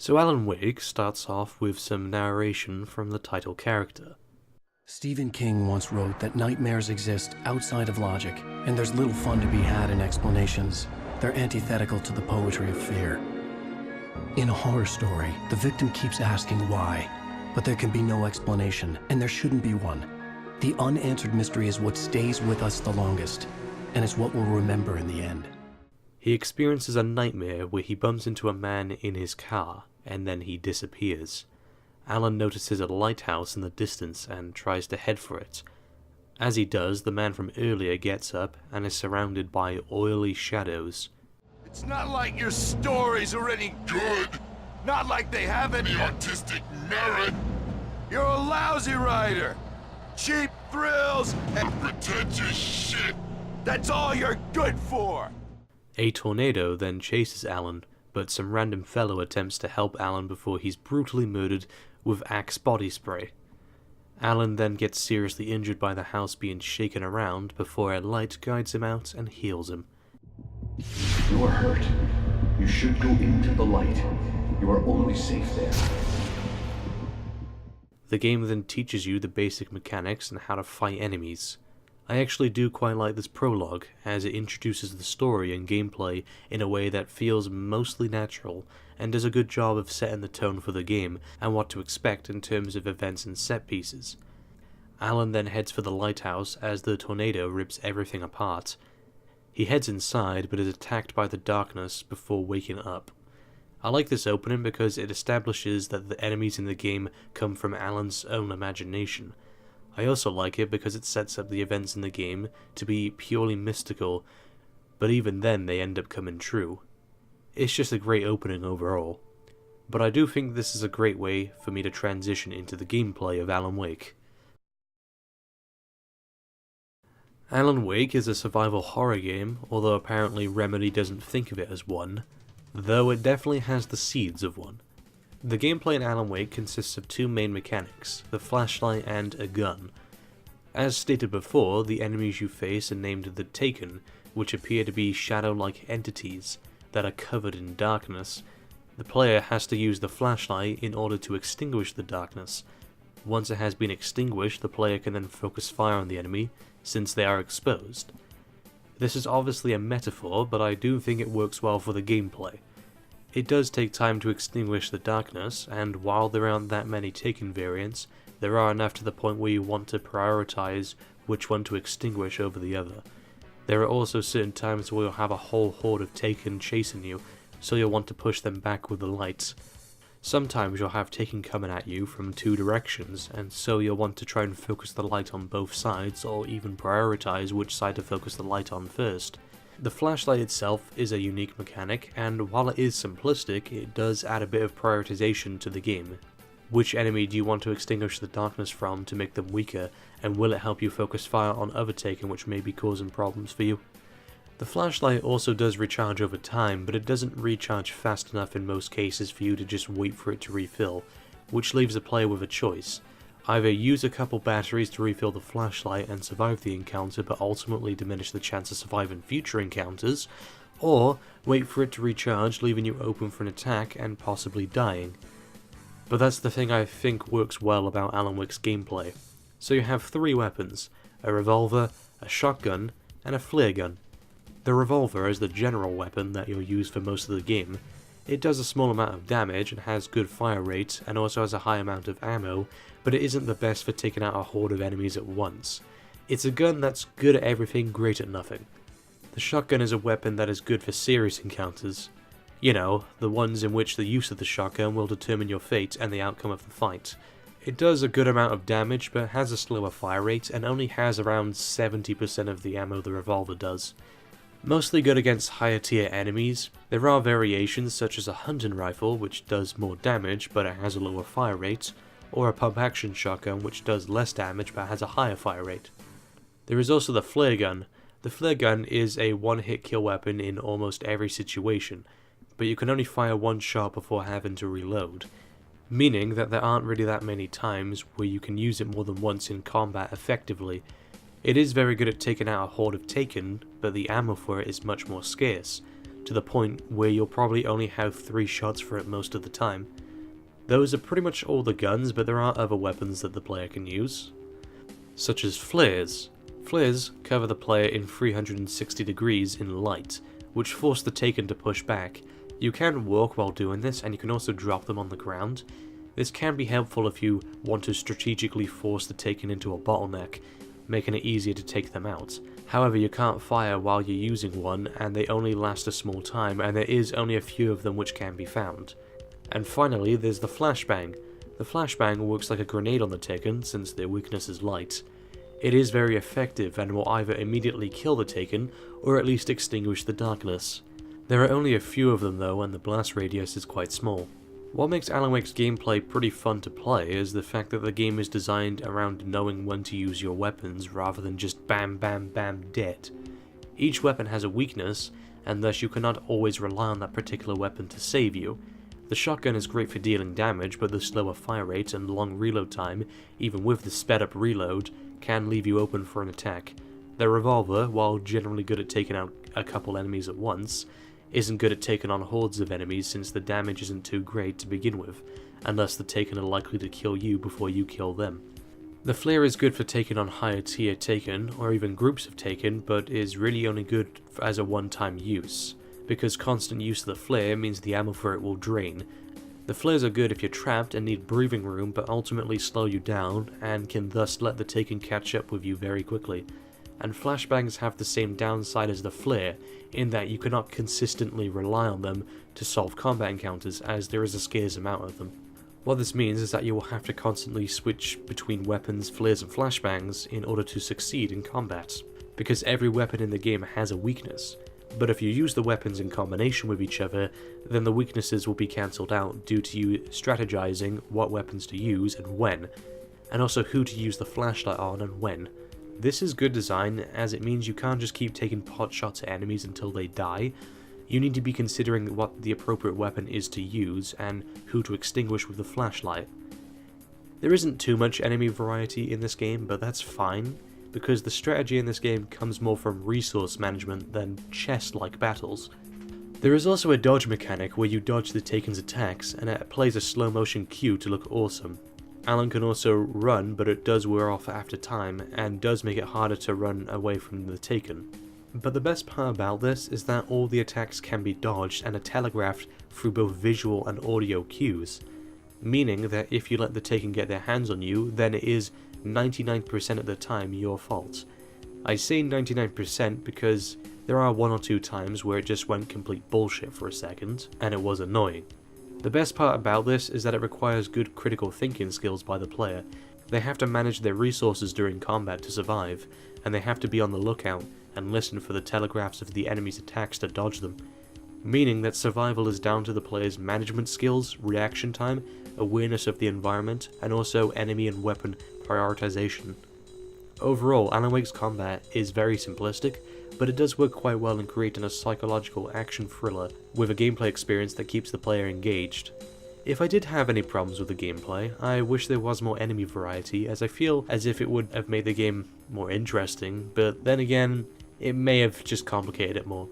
So Alan Wake starts off with some narration from the title character. Stephen King once wrote that nightmares exist outside of logic, and there's little fun to be had in explanations. They're antithetical to the poetry of fear. In a horror story, the victim keeps asking why, but there can be no explanation, and there shouldn't be one. The unanswered mystery is what stays with us the longest, and it's what we'll remember in the end. He experiences a nightmare where he bumps into a man in his car, and then he disappears. Alan notices a lighthouse in the distance and tries to head for it. As he does, the man from earlier gets up and is surrounded by oily shadows. It's not like your stories are any good. Not like they have any artistic merit. You're a lousy writer. Cheap thrills and pretentious shit. That's all you're good for. A tornado then chases Alan, but some random fellow attempts to help Alan before he's brutally murdered with Axe body spray. Alan then gets seriously injured by the house being shaken around before a light guides him out and heals him. You are hurt. You should go into the light. You are only safe there. The game then teaches you the basic mechanics and how to fight enemies. I actually do quite like this prologue, as it introduces the story and gameplay in a way that feels mostly natural, and does a good job of setting the tone for the game and what to expect in terms of events and set pieces. Alan then heads for the lighthouse as the tornado rips everything apart. He heads inside but is attacked by the darkness before waking up. I like this opening because it establishes that the enemies in the game come from Alan's own imagination. I also like it because it sets up the events in the game to be purely mystical, but even then they end up coming true. It's just a great opening overall. But I do think this is a great way for me to transition into the gameplay of Alan Wake. Alan Wake is a survival horror game, although apparently Remedy doesn't think of it as one, though it definitely has the seeds of one. The gameplay in Alan Wake consists of two main mechanics, the flashlight and a gun. As stated before, the enemies you face are named the Taken, which appear to be shadow-like entities that are covered in darkness. The player has to use the flashlight in order to extinguish the darkness. Once it has been extinguished, the player can then focus fire on the enemy, since they are exposed. This is obviously a metaphor, but I do think it works well for the gameplay. It does take time to extinguish the darkness, and while there aren't that many Taken variants, there are enough to the point where you want to prioritize which one to extinguish over the other. There are also certain times where you'll have a whole horde of Taken chasing you, so you'll want to push them back with the lights. Sometimes you'll have Taken coming at you from two directions, and so you'll want to try and focus the light on both sides, or even prioritize which side to focus the light on first. The flashlight itself is a unique mechanic, and while it is simplistic, it does add a bit of prioritization to the game. Which enemy do you want to extinguish the darkness from to make them weaker, and will it help you focus fire on other Taken which may be causing problems for you? The flashlight also does recharge over time, but it doesn't recharge fast enough in most cases for you to just wait for it to refill, which leaves the player with a choice. Either use a couple batteries to refill the flashlight and survive the encounter but ultimately diminish the chance of surviving future encounters, or wait for it to recharge, leaving you open for an attack and possibly dying. But that's the thing I think works well about Alan Wake's gameplay. So you have three weapons, a revolver, a shotgun, and a flare gun. The revolver is the general weapon that you'll use for most of the game. It does a small amount of damage and has good fire rate, and also has a high amount of ammo, but it isn't the best for taking out a horde of enemies at once. It's a gun that's good at everything, great at nothing. The shotgun is a weapon that is good for serious encounters. You know, the ones in which the use of the shotgun will determine your fate and the outcome of the fight. It does a good amount of damage, but has a slower fire rate, and only has around 70% of the ammo the revolver does. Mostly good against higher tier enemies. There are variations such as a hunting rifle which does more damage but it has a lower fire rate, or a pump action shotgun which does less damage but has a higher fire rate. There is also the flare gun. The flare gun is a one-hit kill weapon in almost every situation, but you can only fire one shot before having to reload, meaning that there aren't really that many times where you can use it more than once in combat effectively. It is very good at taking out a horde of Taken, but the ammo for it is much more scarce. to the point where you'll probably only have 3 shots for it most of the time. Those are pretty much all the guns, but there are other weapons that the player can use, such as flares. Flares cover the player in 360 degrees in light, which force the Taken to push back. You can walk while doing this, and you can also drop them on the ground. This can be helpful if you want to strategically force the Taken into a bottleneck, making it easier to take them out. However, you can't fire while you're using one, and they only last a small time, and there is only a few of them which can be found. And finally, there's the flashbang. The flashbang works like a grenade on the Taken, since their weakness is light. It is very effective and will either immediately kill the Taken, or at least extinguish the darkness. There are only a few of them though, and the blast radius is quite small. What makes Alan Wake's gameplay pretty fun to play is the fact that the game is designed around knowing when to use your weapons rather than just bam bam bam dead. Each weapon has a weakness, and thus you cannot always rely on that particular weapon to save you. The shotgun is great for dealing damage, but the slower fire rate and long reload time, even with the sped up reload, can leave you open for an attack. The revolver, while generally good at taking out a couple enemies at once, isn't good at taking on hordes of enemies since the damage isn't too great to begin with, unless the Taken are likely to kill you before you kill them. The flare is good for taking on higher tier Taken, or even groups of Taken, but is really only good as a one-time use, because constant use of the flare means the ammo for it will drain. The flares are good if you're trapped and need breathing room, but ultimately slow you down, and can thus let the Taken catch up with you very quickly. And flashbangs have the same downside as the flare, in that you cannot consistently rely on them to solve combat encounters, as there is a scarce amount of them. What this means is that you will have to constantly switch between weapons, flares and flashbangs in order to succeed in combat, because every weapon in the game has a weakness. But if you use the weapons in combination with each other, then the weaknesses will be cancelled out due to you strategizing what weapons to use and when, and also who to use the flashlight on and when. This is good design, as it means you can't just keep taking pot shots at enemies until they die. You need to be considering what the appropriate weapon is to use and who to extinguish with the flashlight. There isn't too much enemy variety in this game, but that's fine, because the strategy in this game comes more from resource management than chess-like battles. There is also a dodge mechanic where you dodge the Taken's attacks, and it plays a slow motion cue to look awesome. Alan can also run, but it does wear off after time, and does make it harder to run away from the Taken. But the best part about this is that all the attacks can be dodged and are telegraphed through both visual and audio cues, meaning that if you let the Taken get their hands on you, then it is 99% of the time your fault. I say 99% because there are 1 or 2 times where it just went complete bullshit for a second, and it was annoying. The best part about this is that it requires good critical thinking skills by the player. They have to manage their resources during combat to survive, and they have to be on the lookout and listen for the telegraphs of the enemy's attacks to dodge them, meaning that survival is down to the player's management skills, reaction time, awareness of the environment, and also enemy and weapon prioritization. Overall, Alan Wake's combat is very simplistic, but it does work quite well in creating a psychological action thriller with a gameplay experience that keeps the player engaged. If I did have any problems with the gameplay, I wish there was more enemy variety, as I feel as if it would have made the game more interesting, but then again, it may have just complicated it more.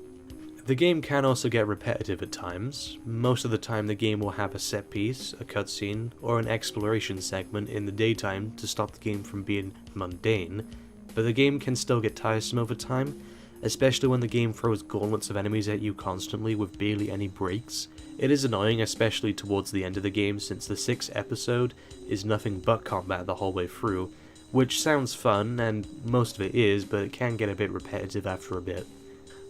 The game can also get repetitive at times. Most of the time the game will have a set piece, a cutscene, or an exploration segment in the daytime to stop the game from being mundane, but the game can still get tiresome over time, especially when the game throws gauntlets of enemies at you constantly with barely any breaks. It is annoying, especially towards the end of the game, since the 6th episode is nothing but combat the whole way through, which sounds fun, and most of it is, but it can get a bit repetitive after a bit.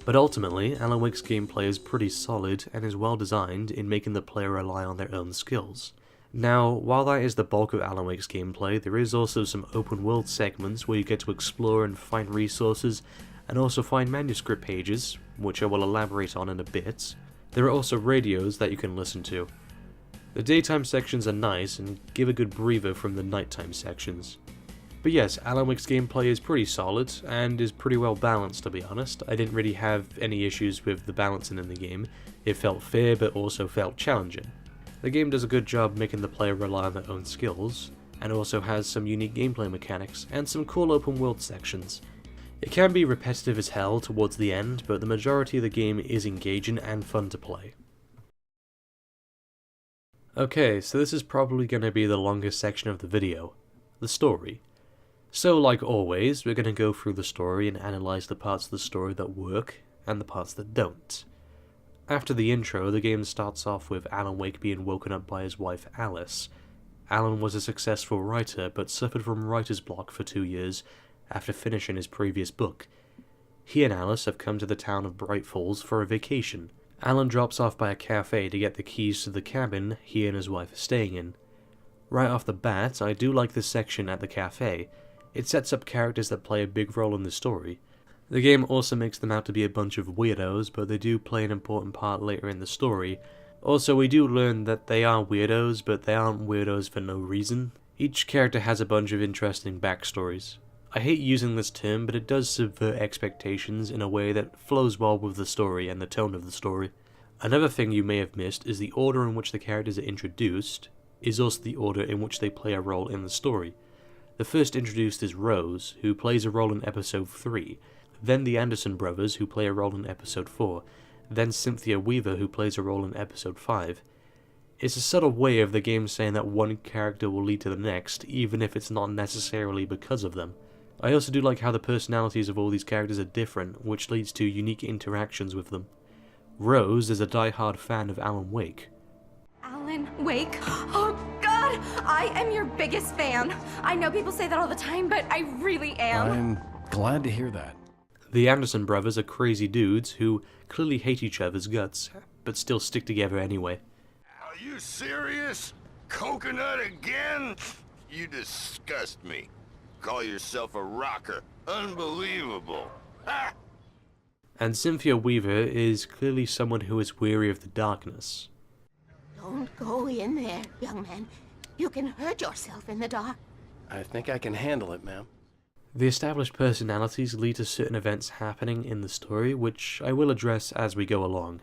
But ultimately, Alan Wake's gameplay is pretty solid and is well designed in making the player rely on their own skills. Now, while that is the bulk of Alan Wake's gameplay, there is also some open world segments where you get to explore and find resources, and also find manuscript pages, which I will elaborate on in a bit. There are also radios that you can listen to. The daytime sections are nice and give a good breather from the nighttime sections. But yes, Alan Wake's gameplay is pretty solid, and is pretty well balanced, to be honest. I didn't really have any issues with the balancing in the game. It felt fair, but also felt challenging. The game does a good job making the player rely on their own skills, and also has some unique gameplay mechanics, and some cool open world sections. It can be repetitive as hell towards the end, but the majority of the game is engaging and fun to play. Okay, so this is probably going to be the longest section of the video, the story. So like always, we're going to go through the story and analyze the parts of the story that work and the parts that don't. After the intro, the game starts off with Alan Wake being woken up by his wife Alice. Alan was a successful writer, but suffered from writer's block for 2 years after finishing his previous book. He and Alice have come to the town of Bright Falls for a vacation. Alan drops off by a cafe to get the keys to the cabin he and his wife are staying in. Right off the bat, I do like this section at the cafe. It sets up characters that play a big role in the story. The game also makes them out to be a bunch of weirdos, but they do play an important part later in the story. Also, we do learn that they are weirdos, but they aren't weirdos for no reason. Each character has a bunch of interesting backstories. I hate using this term, but it does subvert expectations in a way that flows well with the story and the tone of the story. Another thing you may have missed is the order in which the characters are introduced is also the order in which they play a role in the story. The first introduced is Rose, who plays a role in episode 3, then the Anderson brothers, who play a role in episode 4, then Cynthia Weaver, who plays a role in episode 5. It's a subtle way of the game saying that one character will lead to the next, even if it's not necessarily because of them. I also do like how the personalities of all these characters are different, which leads to unique interactions with them. Rose is a die-hard fan of Alan Wake. Alan Wake? Oh God, I am your biggest fan. I know people say that all the time, but I really am. I'm glad to hear that. The Anderson brothers are crazy dudes who clearly hate each other's guts, but still stick together anyway. Are you serious? Coconut again? You disgust me. Call yourself a rocker. Unbelievable. Ha! And Cynthia Weaver is clearly someone who is weary of the darkness. Don't go in there, young man. You can hurt yourself in the dark. I think I can handle it, ma'am. The established personalities lead to certain events happening in the story, which I will address as we go along.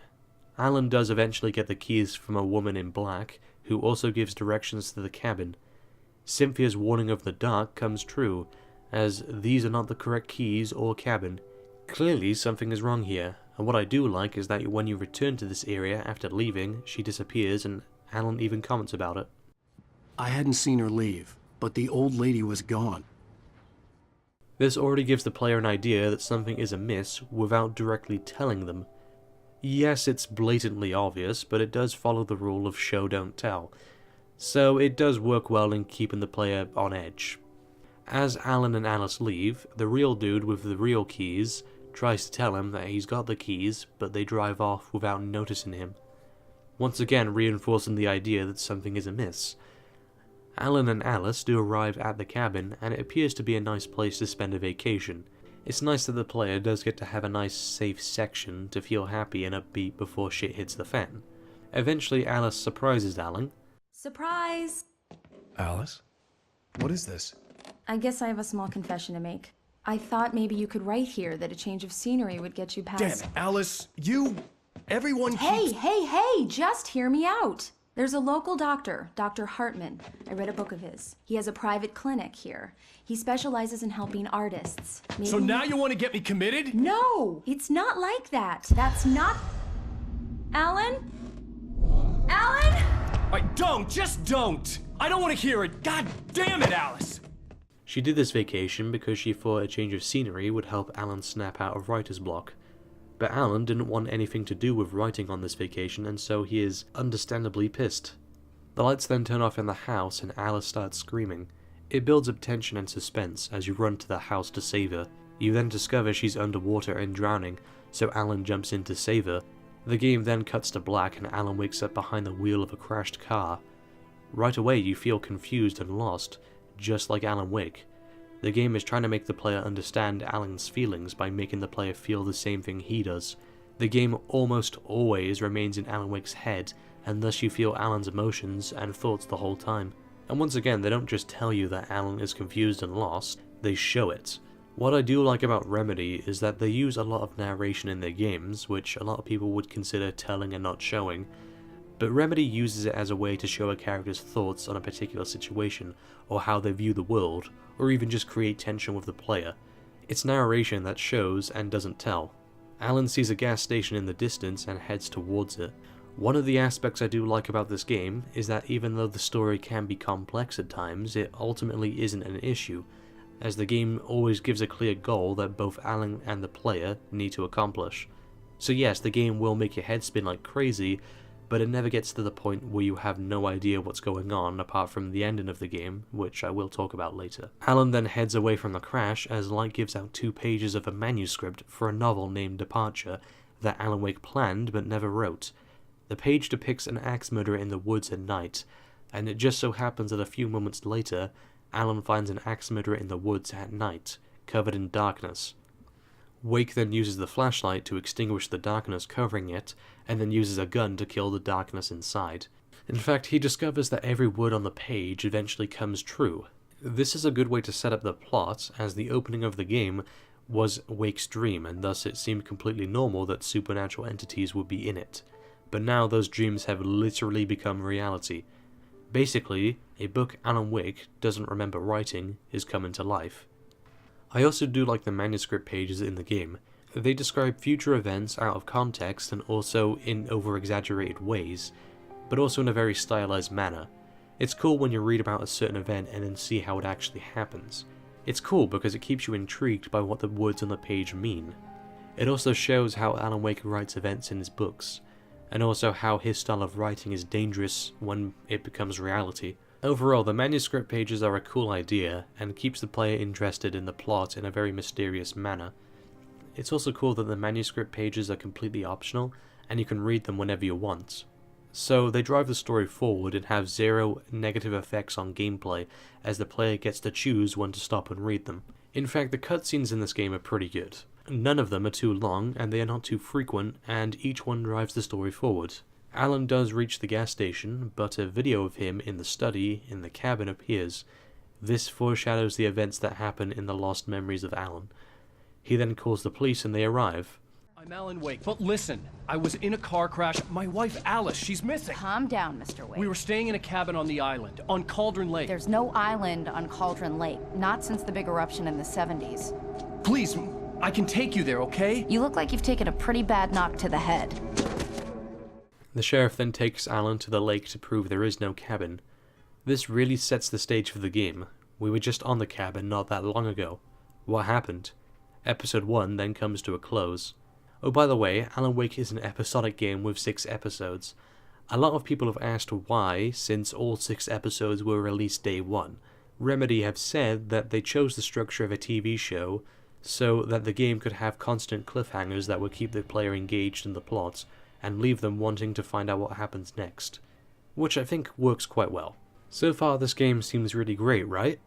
Alan does eventually get the keys from a woman in black, who also gives directions to the cabin. Cynthia's warning of the dark comes true, as these are not the correct keys or cabin. Clearly something is wrong here, and what I do like is that when you return to this area after leaving, she disappears and Alan even comments about it. I hadn't seen her leave, but the old lady was gone. This already gives the player an idea that something is amiss without directly telling them. Yes, it's blatantly obvious, but it does follow the rule of show don't tell, so it does work well in keeping the player on edge. As Alan and Alice leave, the real dude with the real keys tries to tell him that he's got the keys, but they drive off without noticing him, once again reinforcing the idea that something is amiss. Alan and Alice do arrive at the cabin, and it appears to be a nice place to spend a vacation. It's nice that the player does get to have a nice safe section to feel happy and upbeat before shit hits the fan. Eventually Alice surprises Alan. Surprise! Alice? What is this? I guess I have a small confession to make. I thought maybe you could write here that a change of scenery would get you past... Damn it, Alice, everyone Hey, just hear me out. There's a local doctor, Dr. Hartman. I read a book of his. He has a private clinic here. He specializes in helping artists. So now you want to get me committed? No, it's not like that. That's not... Alan? Alan? Just don't! I don't want to hear it. God damn it, Alice! She did this vacation because she thought a change of scenery would help Alan snap out of writer's block. But Alan didn't want anything to do with writing on this vacation, and so he is understandably pissed. The lights then turn off in the house and Alice starts screaming. It builds up tension and suspense as you run to the house to save her. You then discover she's underwater and drowning, so Alan jumps in to save her. The game then cuts to black and Alan wakes up behind the wheel of a crashed car. Right away you feel confused and lost, just like Alan Wake. The game is trying to make the player understand Alan's feelings by making the player feel the same thing he does. The game almost always remains in Alan Wake's head, and thus you feel Alan's emotions and thoughts the whole time. And once again, they don't just tell you that Alan is confused and lost, they show it. What I do like about Remedy is that they use a lot of narration in their games, which a lot of people would consider telling and not showing, but Remedy uses it as a way to show a character's thoughts on a particular situation, or how they view the world, or even just create tension with the player. It's narration that shows and doesn't tell. Alan sees a gas station in the distance and heads towards it. One of the aspects I do like about this game is that even though the story can be complex at times, it ultimately isn't an issue, as the game always gives a clear goal that both Alan and the player need to accomplish. So yes, the game will make your head spin like crazy, but it never gets to the point where you have no idea what's going on apart from the ending of the game, which I will talk about later. Alan then heads away from the crash as Light gives out 2 pages of a manuscript for a novel named Departure that Alan Wake planned but never wrote. The page depicts an axe murder in the woods at night, and it just so happens that a few moments later, Alan finds an axe murderer in the woods at night, covered in darkness. Wake then uses the flashlight to extinguish the darkness covering it, and then uses a gun to kill the darkness inside. In fact, he discovers that every word on the page eventually comes true. This is a good way to set up the plot, as the opening of the game was Wake's dream, and thus it seemed completely normal that supernatural entities would be in it. But now those dreams have literally become reality. Basically, a book Alan Wake doesn't remember writing is coming to life. I also do like the manuscript pages in the game. They describe future events out of context and also in over-exaggerated ways, but also in a very stylized manner. It's cool when you read about a certain event and then see how it actually happens. It's cool because it keeps you intrigued by what the words on the page mean. It also shows how Alan Wake writes events in his books, and also how his style of writing is dangerous when it becomes reality. Overall, the manuscript pages are a cool idea, and keeps the player interested in the plot in a very mysterious manner. It's also cool that the manuscript pages are completely optional, and you can read them whenever you want. So they drive the story forward and have zero negative effects on gameplay, as the player gets to choose when to stop and read them. In fact, the cutscenes in this game are pretty good. None of them are too long, and they are not too frequent, and each one drives the story forward. Alan does reach the gas station, but a video of him in the study in the cabin appears. This foreshadows the events that happen in the Lost Memories of Alan. He then calls the police and they arrive. I'm Alan Wake, but listen, I was in a car crash. My wife Alice, she's missing. Calm down, Mr. Wake. We were staying in a cabin on the island, on Cauldron Lake. There's no island on Cauldron Lake, not since the big eruption in the 70s. Please, I can take you there, okay? You look like you've taken a pretty bad knock to the head. The sheriff then takes Alan to the lake to prove there is no cabin. This really sets the stage for the game. We were just on the cabin not that long ago. What happened? Episode 1 then comes to a close. Oh, by the way, Alan Wake is an episodic game with 6 episodes. A lot of people have asked why, since all 6 episodes were released day 1. Remedy have said that they chose the structure of a TV show so that the game could have constant cliffhangers that would keep the player engaged in the plot, and leave them wanting to find out what happens next, which I think works quite well. So far this game seems really great, right?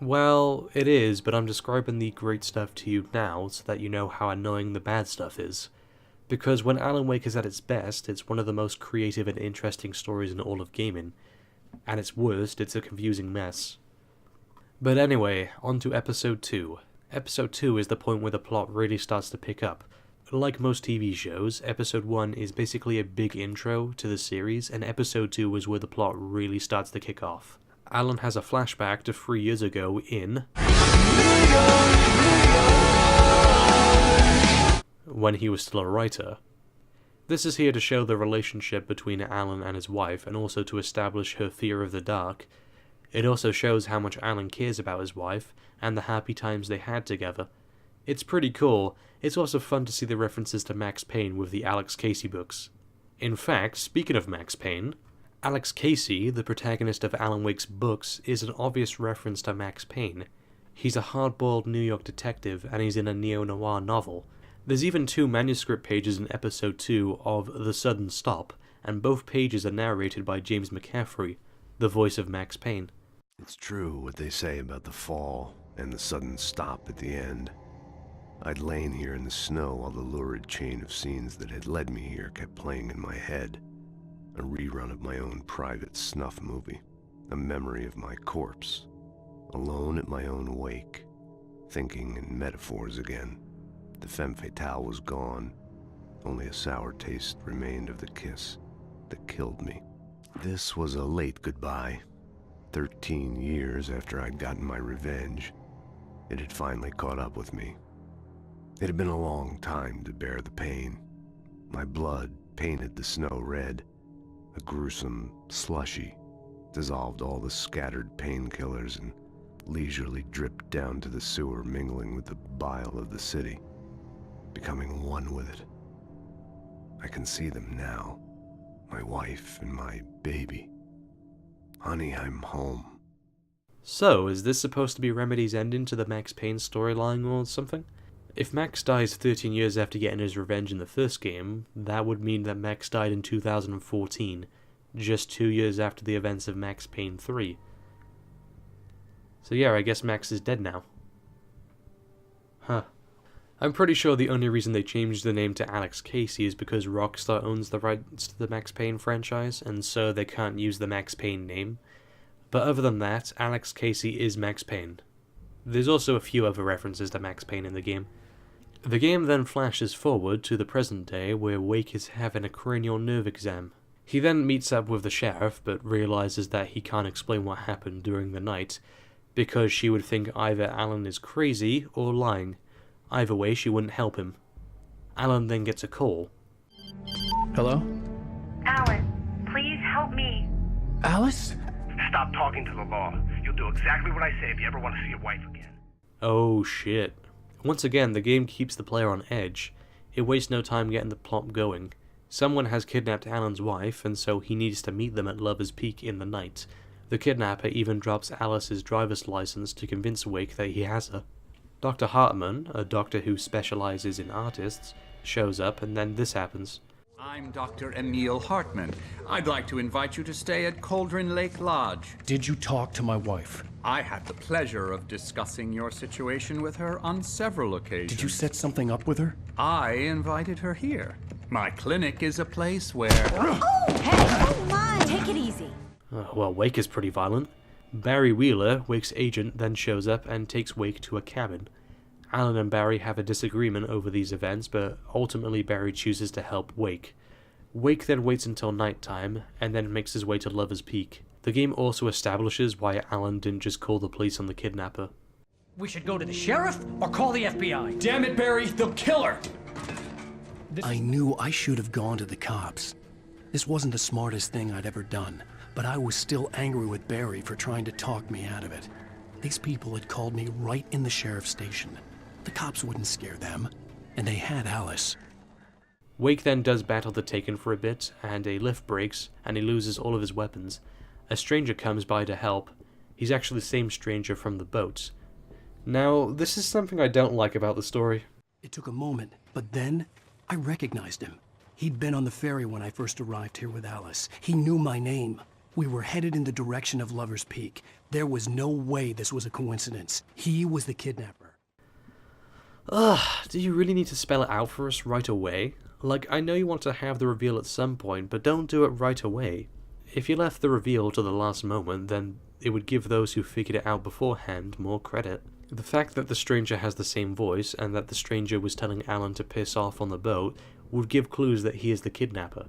Well, it is, but I'm describing the great stuff to you now so that you know how annoying the bad stuff is. Because when Alan Wake is at its best, it's one of the most creative and interesting stories in all of gaming. At its worst, it's a confusing mess. But anyway, on to Episode 2. Episode 2 is the point where the plot really starts to pick up. Like most TV shows, Episode 1 is basically a big intro to the series, and Episode 2 is where the plot really starts to kick off. Alan has a flashback to 3 years ago in... when he was still a writer. This is here to show the relationship between Alan and his wife, and also to establish her fear of the dark. It also shows how much Alan cares about his wife, and the happy times they had together. It's pretty cool. It's also fun to see the references to Max Payne with the Alex Casey books. In fact, speaking of Max Payne, Alex Casey, the protagonist of Alan Wake's books, is an obvious reference to Max Payne. He's a hard-boiled New York detective, and he's in a neo-noir novel. There's even 2 manuscript pages in Episode 2 of The Sudden Stop, and both pages are narrated by James McCaffrey, the voice of Max Payne. It's true what they say about the fall and the sudden stop at the end. I'd lain here in the snow while the lurid chain of scenes that had led me here kept playing in my head. A rerun of my own private snuff movie. A memory of my corpse. Alone at my own wake. Thinking in metaphors again. The femme fatale was gone. Only a sour taste remained of the kiss that killed me. This was a late goodbye. 13 years after I'd gotten my revenge. It had finally caught up with me. It had been a long time to bear the pain. My blood painted the snow red. A gruesome slushy dissolved all the scattered painkillers and leisurely dripped down to the sewer, mingling with the bile of the city, becoming one with it. I can see them now, my wife and my baby. Honey, I'm home. So, is this supposed to be Remedy's ending to the Max Payne storyline or something? If Max dies 13 years after getting his revenge in the first game, that would mean that Max died in 2014, just 2 years after the events of Max Payne 3. So yeah, I guess Max is dead now. Huh. I'm pretty sure the only reason they changed the name to Alex Casey is because Rockstar owns the rights to the Max Payne franchise, and so they can't use the Max Payne name. But other than that, Alex Casey is Max Payne. There's also a few other references to Max Payne in the game. The game then flashes forward to the present day where Wake is having a cranial nerve exam. He then meets up with the sheriff, but realizes that he can't explain what happened during the night, because she would think either Alan is crazy or lying. Either way, she wouldn't help him. Alan then gets a call. Hello? Alan, please help me. Alice? Stop talking to the law. You'll do exactly what I say if you ever want to see your wife again. Oh shit. Once again, the game keeps the player on edge. It wastes no time getting the plot going. Someone has kidnapped Alan's wife, and so he needs to meet them at Lover's Peak in the night. The kidnapper even drops Alice's driver's license to convince Wake that he has her. Dr. Hartman, a doctor who specializes in artists, shows up, and then this happens. I'm Dr. Emil Hartman. I'd like to invite you to stay at Cauldron Lake Lodge. Did you talk to my wife? I had the pleasure of discussing your situation with her on several occasions. Did you set something up with her? I invited her here. My clinic is a place where... Oh, hey! Oh my! Take it easy. Well, Wake is pretty violent. Barry Wheeler, Wake's agent, then shows up and takes Wake to a cabin. Alan and Barry have a disagreement over these events, but ultimately Barry chooses to help Wake. Wake then waits until nighttime, and then makes his way to Lover's Peak. The game also establishes why Alan didn't just call the police on the kidnapper. We should go to the sheriff or call the FBI. Damn it, Barry, they'll kill her! I knew I should have gone to the cops. This wasn't the smartest thing I'd ever done, but I was still angry with Barry for trying to talk me out of it. These people had called me right in the sheriff's station. The cops wouldn't scare them, and they had Alice. Wake then does battle the Taken for a bit, and a lift breaks, and he loses all of his weapons. A stranger comes by to help. He's actually the same stranger from the boat. Now, this is something I don't like about the story. It took a moment, but then I recognized him. He'd been on the ferry when I first arrived here with Alice. He knew my name. We were headed in the direction of Lover's Peak. There was no way this was a coincidence. He was the kidnapper. Ugh, do you really need to spell it out for us right away? Like, I know you want to have the reveal at some point, but don't do it right away. If you left the reveal to the last moment, then it would give those who figured it out beforehand more credit. The fact that the stranger has the same voice, and that the stranger was telling Alan to piss off on the boat, would give clues that he is the kidnapper.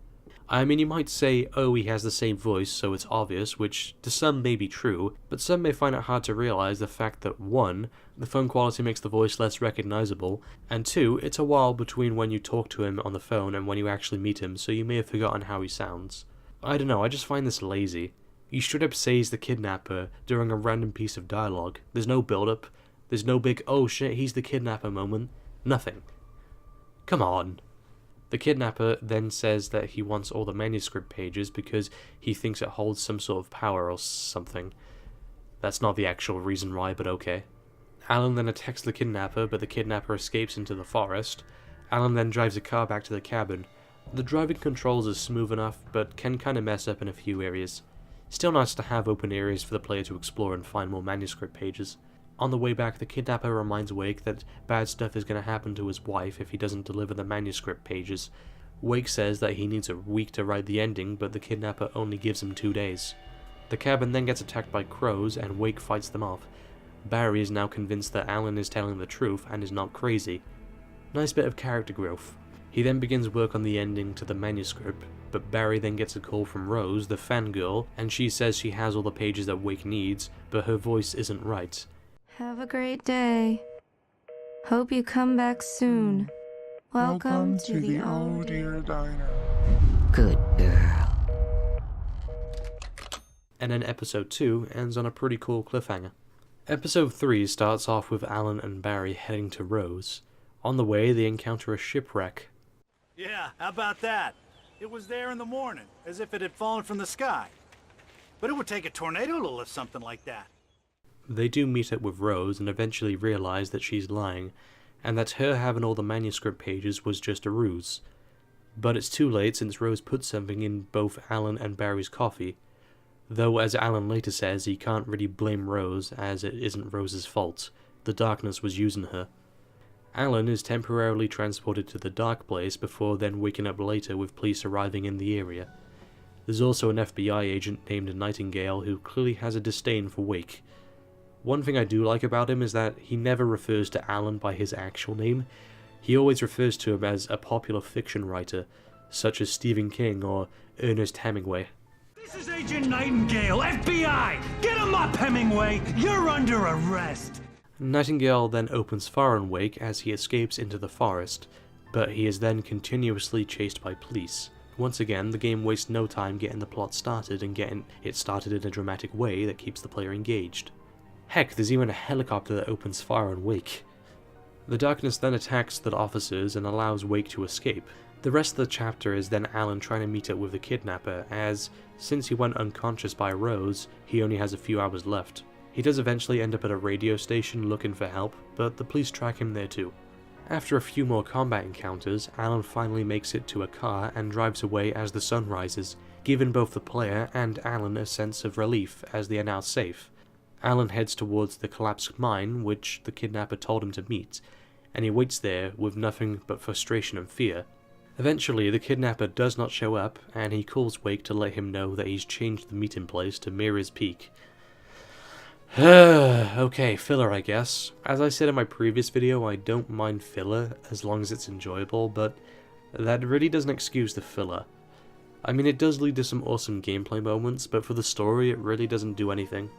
I mean, you might say, oh, he has the same voice, so it's obvious, which to some may be true, but some may find it hard to realize the fact that 1, the phone quality makes the voice less recognizable, and 2, it's a while between when you talk to him on the phone and when you actually meet him, so you may have forgotten how he sounds. I don't know, I just find this lazy. You straight up say he's the kidnapper during a random piece of dialogue. There's no build-up, there's no big, oh shit, he's the kidnapper moment, nothing. Come on. The kidnapper then says that he wants all the manuscript pages because he thinks it holds some sort of power or something. That's not the actual reason why, but okay. Alan then attacks the kidnapper, but the kidnapper escapes into the forest. Alan then drives a car back to the cabin. The driving controls are smooth enough, but can kinda mess up in a few areas. Still nice to have open areas for the player to explore and find more manuscript pages. On the way back, the kidnapper reminds Wake that bad stuff is going to happen to his wife if he doesn't deliver the manuscript pages. Wake says that he needs a week to write the ending, but the kidnapper only gives him 2 days. The cabin then gets attacked by crows, and Wake fights them off. Barry is now convinced that Alan is telling the truth and is not crazy. Nice bit of character growth. He then begins work on the ending to the manuscript, but Barry then gets a call from Rose, the fangirl, and she says she has all the pages that Wake needs, but her voice isn't right. Have a great day. Hope you come back soon. Welcome to the Oh Dear Diner. Good girl. And then episode 2 ends on a pretty cool cliffhanger. Episode 3 starts off with Alan and Barry heading to Rose. On the way, they encounter a shipwreck. Yeah, how about that? It was there in the morning, as if it had fallen from the sky. But it would take a tornado to lift something like that. They do meet up with Rose and eventually realize that she's lying, and that her having all the manuscript pages was just a ruse. But it's too late since Rose put something in both Alan and Barry's coffee, though as Alan later says, he can't really blame Rose as it isn't Rose's fault. The darkness was using her. Alan is temporarily transported to the dark place before then waking up later with police arriving in the area. There's also an FBI agent named Nightingale who clearly has a disdain for Wake. One thing I do like about him is that he never refers to Alan by his actual name. He always refers to him as a popular fiction writer, such as Stephen King or Ernest Hemingway. This is Agent Nightingale, FBI! Get him up, Hemingway! You're under arrest! Nightingale then opens fire on Wake as he escapes into the forest, but he is then continuously chased by police. Once again, the game wastes no time getting the plot started and getting it started in a dramatic way that keeps the player engaged. Heck, there's even a helicopter that opens fire on Wake. The darkness then attacks the officers and allows Wake to escape. The rest of the chapter is then Alan trying to meet up with the kidnapper, as, since he went unconscious by Rose, he only has a few hours left. He does eventually end up at a radio station looking for help, but the police track him there too. After a few more combat encounters, Alan finally makes it to a car and drives away as the sun rises, giving both the player and Alan a sense of relief as they are now safe. Alan heads towards the collapsed mine, which the kidnapper told him to meet, and he waits there with nothing but frustration and fear. Eventually, the kidnapper does not show up, and he calls Wake to let him know that he's changed the meeting place to Mirror's Peak. Okay, filler I guess. As I said in my previous video, I don't mind filler as long as it's enjoyable, but that really doesn't excuse the filler. I mean, it does lead to some awesome gameplay moments, but for the story, it really doesn't do anything.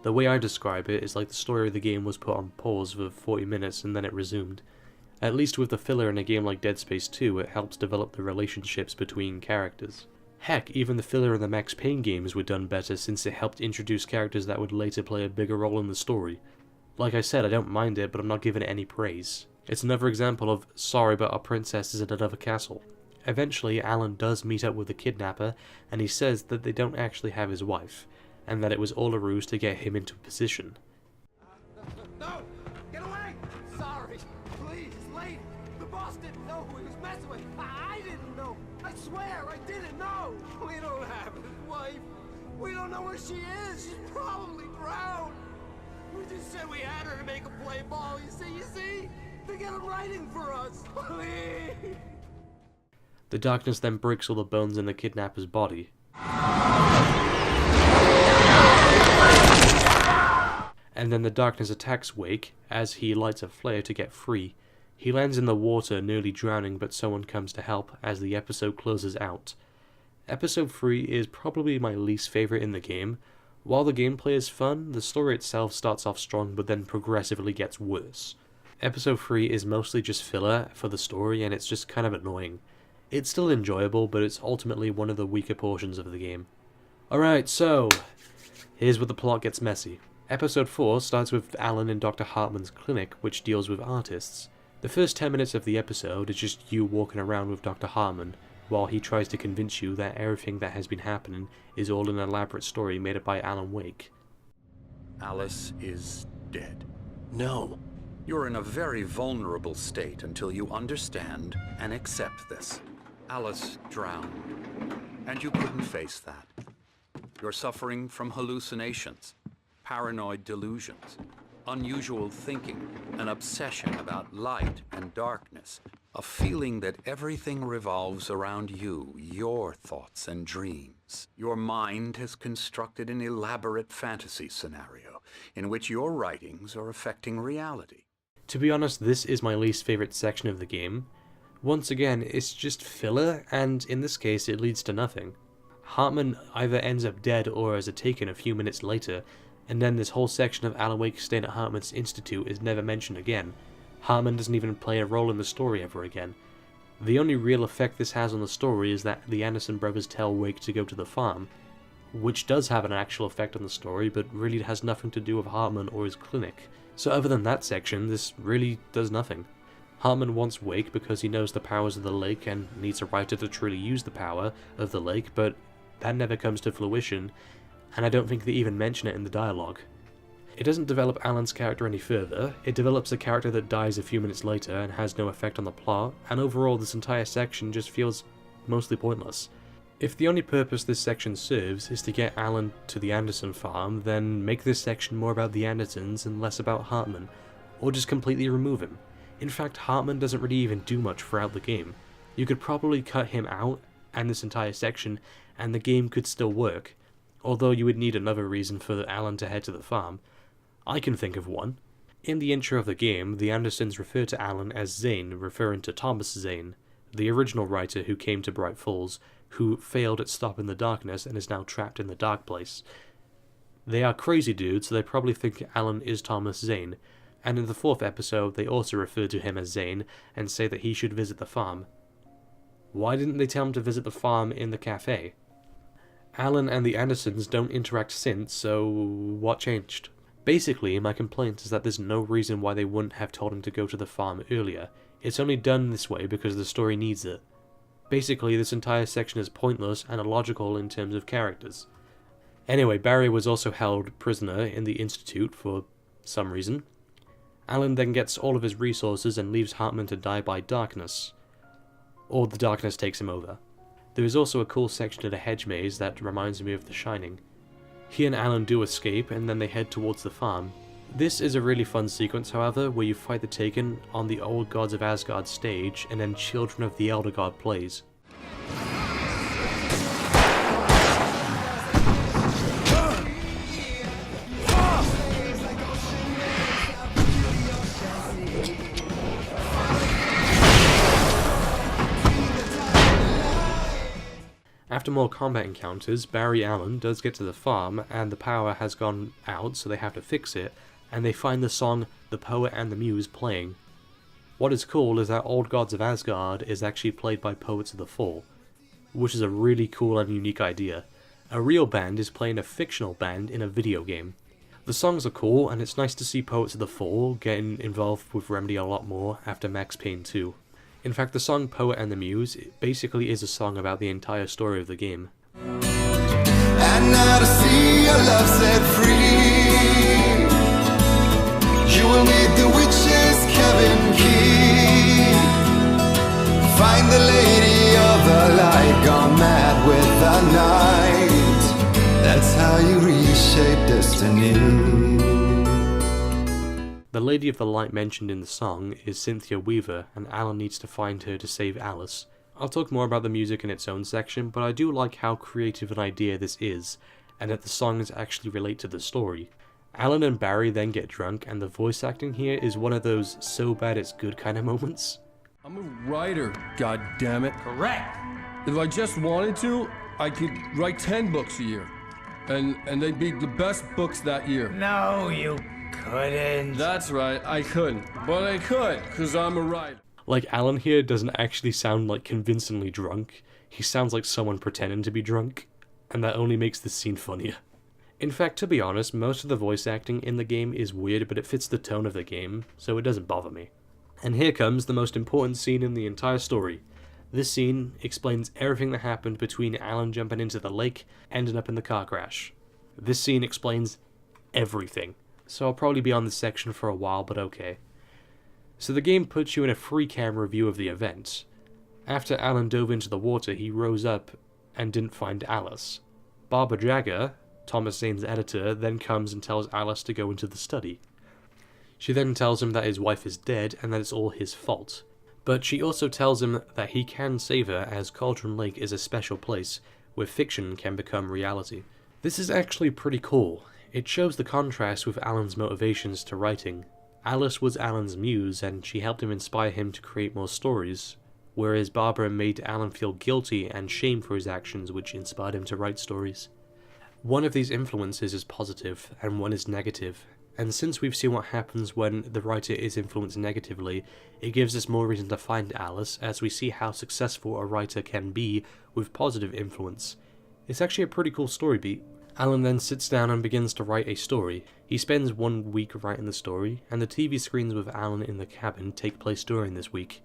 The way I describe it is like the story of the game was put on pause for 40 minutes and then it resumed. At least with the filler in a game like Dead Space 2, it helps develop the relationships between characters. Heck, even the filler in the Max Payne games were done better since it helped introduce characters that would later play a bigger role in the story. Like I said, I don't mind it, but I'm not giving it any praise. It's another example of, sorry but our princess is in another castle. Eventually, Alan does meet up with the kidnapper, and he says that they don't actually have his wife, and that it was all a ruse to get him into position. No! Get away! Sorry. Please, lady. The boss didn't know who he was messing with. I didn't know. I swear I didn't know. We don't have his wife. We don't know where she is. She's probably drowned. We just said we had her to make a play ball. You see? They get him writing for us. Please. The darkness then breaks all the bones in the kidnapper's body. And then the darkness attacks Wake as he lights a flare to get free. He lands in the water nearly drowning, but someone comes to help as the episode closes out. Episode 3 is probably my least favourite in the game. While the gameplay is fun, the story itself starts off strong but then progressively gets worse. Episode 3 is mostly just filler for the story and it's just kind of annoying. It's still enjoyable, but it's ultimately one of the weaker portions of the game. Alright, so here's where the plot gets messy. Episode 4 starts with Alan in Dr. Hartman's clinic, which deals with artists. The first 10 minutes of the episode is just you walking around with Dr. Hartman, while he tries to convince you that everything that has been happening is all an elaborate story made up by Alan Wake. Alice is dead. No. You're in a very vulnerable state until you understand and accept this. Alice drowned, and you couldn't face that. You're suffering from hallucinations, paranoid delusions, unusual thinking, an obsession about light and darkness, a feeling that everything revolves around you, your thoughts and dreams. Your mind has constructed an elaborate fantasy scenario in which your writings are affecting reality. To be honest, this is my least favourite section of the game. Once again, it's just filler, and in this case it leads to nothing. Hartman either ends up dead or is taken a few minutes later, and then this whole section of Alan Wake staying at Hartman's institute is never mentioned again. Hartman doesn't even play a role in the story ever again. The only real effect this has on the story is that the Anderson brothers tell Wake to go to the farm, which does have an actual effect on the story, but really has nothing to do with Hartman or his clinic. So other than that section, this really does nothing. Hartman wants Wake because he knows the powers of the lake and needs a writer to truly use the power of the lake, but that never comes to fruition, and I don't think they even mention it in the dialogue. It doesn't develop Alan's character any further, it develops a character that dies a few minutes later and has no effect on the plot, and overall this entire section just feels mostly pointless. If the only purpose this section serves is to get Alan to the Anderson farm, then make this section more about the Andersons and less about Hartman, or just completely remove him. In fact, Hartman doesn't really even do much throughout the game. You could probably cut him out and this entire section, and the game could still work, although you would need another reason for Alan to head to the farm. I can think of one. In the intro of the game, the Andersons refer to Alan as Zane, referring to Thomas Zane, the original writer who came to Bright Falls, who failed at stopping the darkness and is now trapped in the dark place. They are crazy dudes, so they probably think Alan is Thomas Zane, and in the 4th episode they also refer to him as Zane and say that he should visit the farm. Why didn't they tell him to visit the farm in the cafe? Alan and the Andersons don't interact since, so what changed? Basically, my complaint is that there's no reason why they wouldn't have told him to go to the farm earlier. It's only done this way because the story needs it. Basically, this entire section is pointless and illogical in terms of characters. Anyway, Barry was also held prisoner in the Institute for some reason. Alan then gets all of his resources and leaves Hartman to die by darkness. Or the darkness takes him over. There is also a cool section of the hedge maze that reminds me of The Shining. He and Alan do escape and then they head towards the farm. This is a really fun sequence, however, where you fight the Taken on the Old Gods of Asgard stage and then Children of the Elder God plays. After more combat encounters, Barry Allen does get to the farm, and the power has gone out, so they have to fix it, and they find the song The Poet and the Muse playing. What is cool is that Old Gods of Asgard is actually played by Poets of the Fall, which is a really cool and unique idea. A real band is playing a fictional band in a video game. The songs are cool, and it's nice to see Poets of the Fall getting involved with Remedy a lot more after Max Payne 2. In fact, the song Poet and the Muse basically is a song about the entire story of the game. And now to see your love set free, you will meet the witch's cabin key. Find the lady of the light, gone mad with the night. That's how you reshape destiny. The Lady of the Light mentioned in the song is Cynthia Weaver, and Alan needs to find her to save Alice. I'll talk more about the music in its own section, but I do like how creative an idea this is, and that the songs actually relate to the story. Alan and Barry then get drunk, and the voice acting here is one of those so bad it's good kind of moments. I'm a writer, goddammit. Correct! If I just wanted to, I could write 10 books a year. And they'd be the best books that year. No, you couldn't. That's right, I couldn't. But I could, because I'm a writer. Like, Alan here doesn't actually sound like convincingly drunk. He sounds like someone pretending to be drunk, and that only makes this scene funnier. In fact, to be honest, most of the voice acting in the game is weird, but it fits the tone of the game, so it doesn't bother me. And here comes the most important scene in the entire story. This scene explains everything that happened between Alan jumping into the lake, ending up in the car crash. This scene explains everything. So I'll probably be on this section for a while, but okay. So the game puts you in a free camera view of the event. After Alan dove into the water, he rose up and didn't find Alice. Barbara Jagger, Thomas Zane's editor, then comes and tells Alice to go into the study. She then tells him that his wife is dead and that it's all his fault. But she also tells him that he can save her, as Cauldron Lake is a special place where fiction can become reality. This is actually pretty cool. It shows the contrast with Alan's motivations to writing. Alice was Alan's muse, and she helped him inspire him to create more stories, whereas Barbara made Alan feel guilty and shame for his actions, which inspired him to write stories. One of these influences is positive, and one is negative, and since we've seen what happens when the writer is influenced negatively, it gives us more reason to find Alice as we see how successful a writer can be with positive influence. It's actually a pretty cool story beat. Alan then sits down and begins to write a story. He spends 1 week writing the story, and the TV screens with Alan in the cabin take place during this week.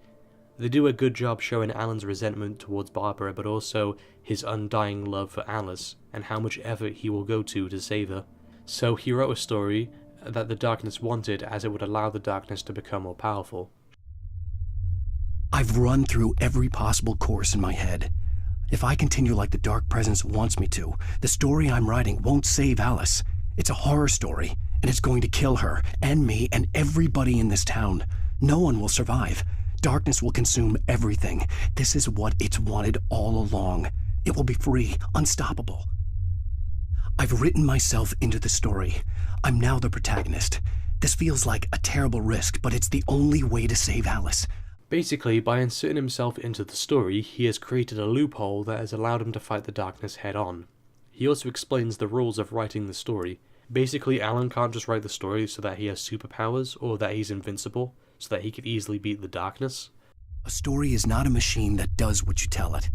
They do a good job showing Alan's resentment towards Barbara, but also his undying love for Alice, and how much effort he will go to save her. So he wrote a story that the darkness wanted, as it would allow the darkness to become more powerful. I've run through every possible course in my head. If I continue like the Dark Presence wants me to, the story I'm writing won't save Alice. It's a horror story, and it's going to kill her, and me, and everybody in this town. No one will survive. Darkness will consume everything. This is what it's wanted all along. It will be free, unstoppable. I've written myself into the story. I'm now the protagonist. This feels like a terrible risk, but it's the only way to save Alice. Basically, by inserting himself into the story, he has created a loophole that has allowed him to fight the darkness head-on. He also explains the rules of writing the story. Basically, Alan can't just write the story so that he has superpowers, or that he's invincible, so that he could easily beat the darkness. A story is not a machine that does what you tell it.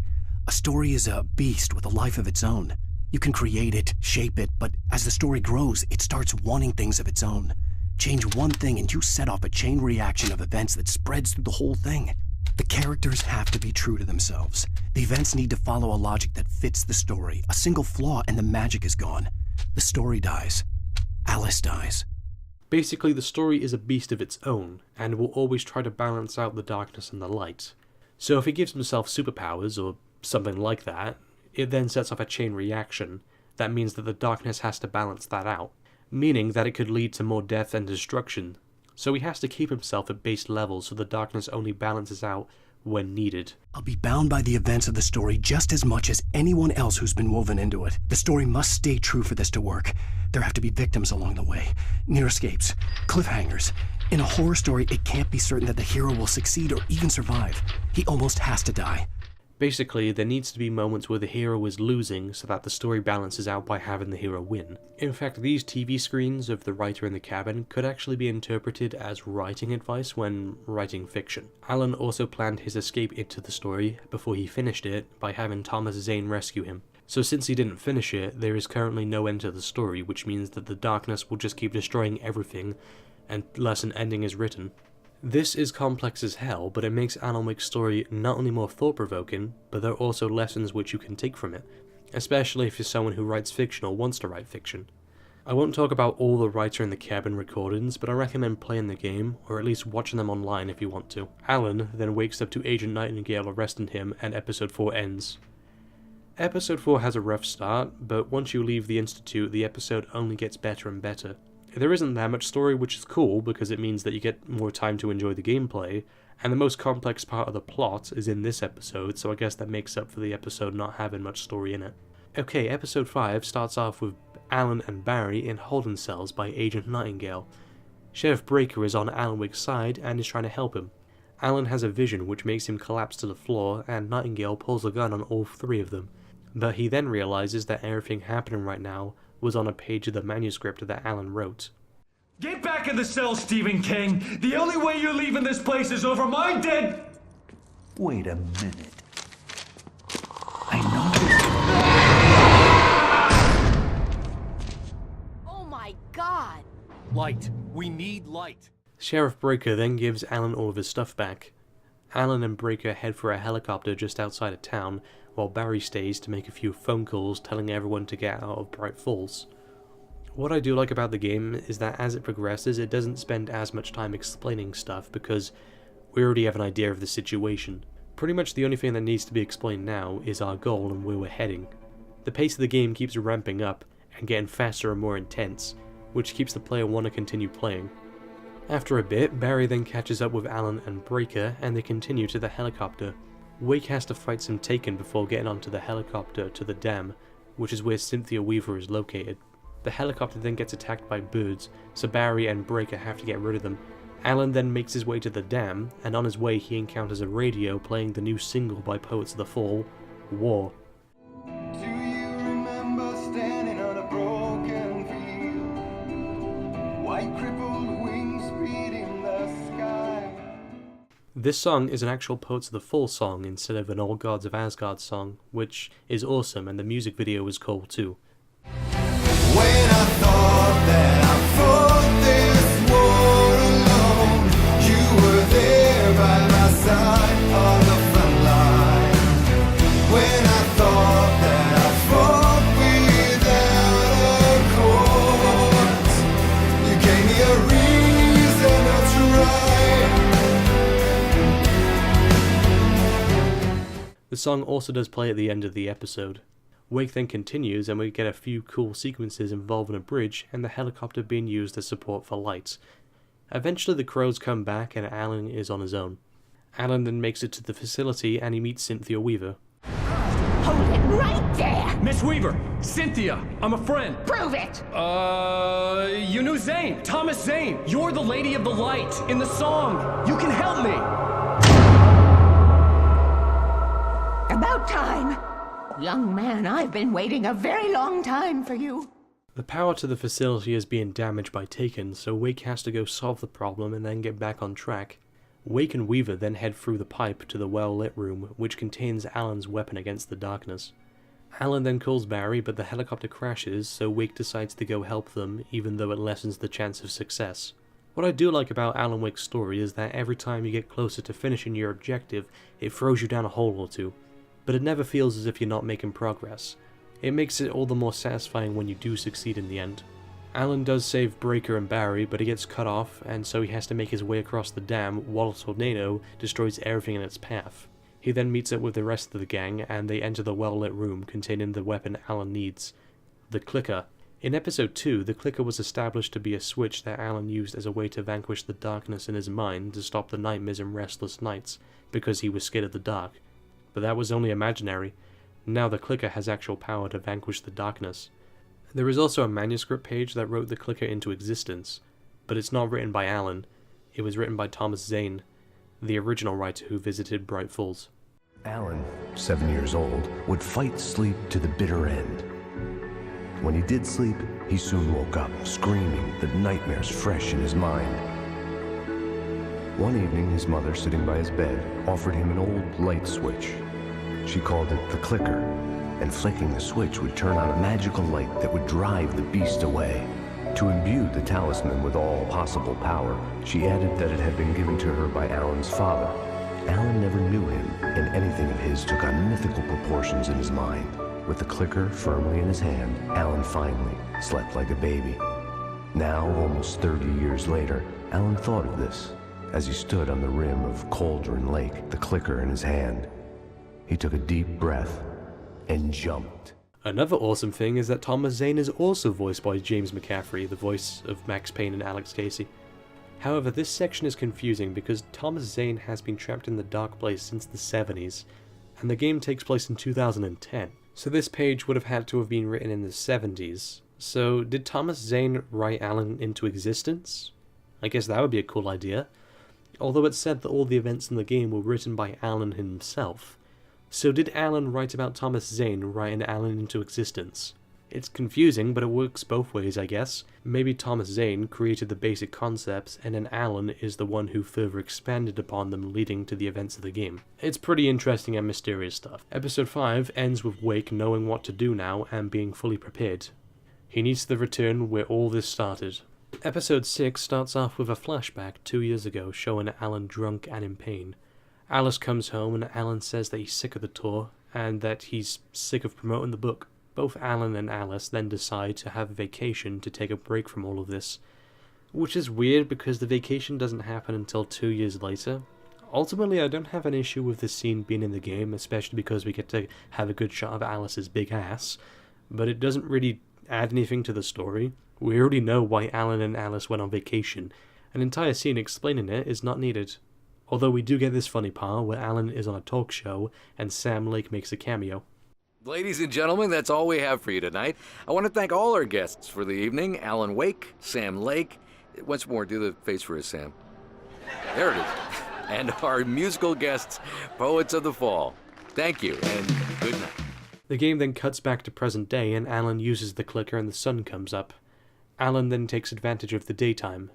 A story is a beast with a life of its own. You can create it, shape it, but as the story grows, it starts wanting things of its own. Change one thing and you set off a chain reaction of events that spreads through the whole thing. The characters have to be true to themselves. The events need to follow a logic that fits the story. A single flaw and the magic is gone. The story dies. Alice dies. Basically, the story is a beast of its own, and will always try to balance out the darkness and the light. So if he gives himself superpowers, or something like that, it then sets off a chain reaction. That means that the darkness has to balance that out, meaning that it could lead to more death and destruction. So he has to keep himself at base level so the darkness only balances out when needed. I'll be bound by the events of the story just as much as anyone else who's been woven into it. The story must stay true for this to work. There have to be victims along the way, near escapes, cliffhangers. In a horror story, it can't be certain that the hero will succeed or even survive. He almost has to die. Basically, there needs to be moments where the hero is losing so that the story balances out by having the hero win. In fact, these TV screens of the writer in the cabin could actually be interpreted as writing advice when writing fiction. Alan also planned his escape into the story before he finished it by having Thomas Zane rescue him. So since he didn't finish it, there is currently no end to the story, which means that the darkness will just keep destroying everything unless an ending is written. This is complex as hell, but it makes Alan Wake's story not only more thought-provoking, but there are also lessons which you can take from it, especially if you're someone who writes fiction or wants to write fiction. I won't talk about all the writer in the cabin recordings, but I recommend playing the game, or at least watching them online if you want to. Alan then wakes up to Agent Nightingale arresting him, and episode 4 ends. Episode 4 has a rough start, but once you leave the Institute, the episode only gets better and better. There isn't that much story, which is cool because it means that you get more time to enjoy the gameplay, and the most complex part of the plot is in this episode, so I guess that makes up for the episode not having much story in it. Okay, episode 5 starts off with Alan and Barry in holding cells by Agent Nightingale. Sheriff Breaker is on Alan Wake's side and is trying to help him. Alan has a vision which makes him collapse to the floor, and Nightingale pulls a gun on all 3 of them. But he then realizes that everything happening right now was on a page of the manuscript that Alan wrote. Get back in the cell, Stephen King! The only way you're leaving this place is over my dead... Wait a minute. Oh my God! Light. We need light. Sheriff Breaker then gives Alan all of his stuff back. Alan and Breaker head for a helicopter just outside of town, while Barry stays to make a few phone calls telling everyone to get out of Bright Falls. What I do like about the game is that as it progresses, it doesn't spend as much time explaining stuff because we already have an idea of the situation. Pretty much the only thing that needs to be explained now is our goal and where we're heading. The pace of the game keeps ramping up and getting faster and more intense, which keeps the player want to continue playing. After a bit, Barry then catches up with Alan and Breaker and they continue to the helicopter. Wake has to fight some Taken before getting onto the helicopter to the dam, which is where Cynthia Weaver is located. The helicopter then gets attacked by birds, so Barry and Breaker have to get rid of them. Alan then makes his way to the dam, and on his way he encounters a radio playing the new single by Poets of the Fall, War. Do you remember standing on a broken field? White This song is an actual Poets of the Fall song instead of an Old Gods of Asgard song, which is awesome, and the music video is cool too. When I thought that I fought this war alone, you were there by my side on the front line. When I thought that I fought without a cause, you gave me a reason to try. The song also does play at the end of the episode. Wake then continues, and we get a few cool sequences involving a bridge and the helicopter being used as support for lights. Eventually the crows come back and Alan is on his own. Alan then makes it to the facility and he meets Cynthia Weaver. Hold it right there! Miss Weaver, Cynthia, I'm a friend. Prove it! You knew Zane, Thomas Zane. You're the Lady of the Light in the song. You can help me. About time! Young man, I've been waiting a very long time for you. The power to the facility is being damaged by Taken, so Wake has to go solve the problem and then get back on track. Wake and Weaver then head through the pipe to the well-lit room, which contains Alan's weapon against the darkness. Alan then calls Barry, but the helicopter crashes, so Wake decides to go help them, even though it lessens the chance of success. What I do like about Alan Wake's story is that every time you get closer to finishing your objective, it throws you down a hole or two. But it never feels as if you're not making progress. It makes it all the more satisfying when you do succeed in the end. Alan does save Breaker and Barry, but he gets cut off, and so he has to make his way across the dam while a tornado destroys everything in its path. He then meets up with the rest of the gang, and they enter the well-lit room containing the weapon Alan needs, the clicker. In episode 2, the clicker was established to be a switch that Alan used as a way to vanquish the darkness in his mind to stop the nightmares and restless nights, because he was scared of the dark. But that was only imaginary. Now the clicker has actual power to vanquish the darkness. There is also a manuscript page that wrote the clicker into existence, but it's not written by Alan. It was written by Thomas Zane, the original writer who visited Bright Falls. Alan, 7 years old, would fight sleep to the bitter end. When he did sleep, he soon woke up, screaming, the nightmares fresh in his mind. One evening, his mother, sitting by his bed, offered him an old light switch. She called it the clicker, and flicking the switch would turn on a magical light that would drive the beast away. To imbue the talisman with all possible power, she added that it had been given to her by Alan's father. Alan never knew him, and anything of his took on mythical proportions in his mind. With the clicker firmly in his hand, Alan finally slept like a baby. Now, almost 30 years later, Alan thought of this as he stood on the rim of Cauldron Lake, the clicker in his hand. He took a deep breath and jumped. Another awesome thing is that Thomas Zane is also voiced by James McCaffrey, the voice of Max Payne and Alex Casey. However, this section is confusing because Thomas Zane has been trapped in the dark place since the 70s, and the game takes place in 2010. So this page would have had to have been written in the 70s. So did Thomas Zane write Alan into existence? I guess that would be a cool idea. Although it's said that all the events in the game were written by Alan himself. So did Alan write about Thomas Zane writing Alan into existence? It's confusing, but it works both ways, I guess. Maybe Thomas Zane created the basic concepts, and then Alan is the one who further expanded upon them, leading to the events of the game. It's pretty interesting and mysterious stuff. Episode 5 ends with Wake knowing what to do now and being fully prepared. He needs to return where all this started. Episode 6 starts off with a flashback 2 years ago showing Alan drunk and in pain. Alice comes home and Alan says that he's sick of the tour and that he's sick of promoting the book. Both Alan and Alice then decide to have a vacation to take a break from all of this, which is weird because the vacation doesn't happen until 2 years later. Ultimately, I don't have an issue with this scene being in the game, especially because we get to have a good shot of Alice's big ass, but it doesn't really add anything to the story. We already know why Alan and Alice went on vacation. An entire scene explaining it is not needed. Although we do get this funny part where Alan is on a talk show and Sam Lake makes a cameo. Ladies and gentlemen, that's all we have for you tonight. I want to thank all our guests for the evening. Alan Wake, Sam Lake. Once more, do the face for us, Sam. There it is. And our musical guests, Poets of the Fall. Thank you, and good night. The game then cuts back to present day and Alan uses the clicker and the sun comes up. Alan then takes advantage of the daytime.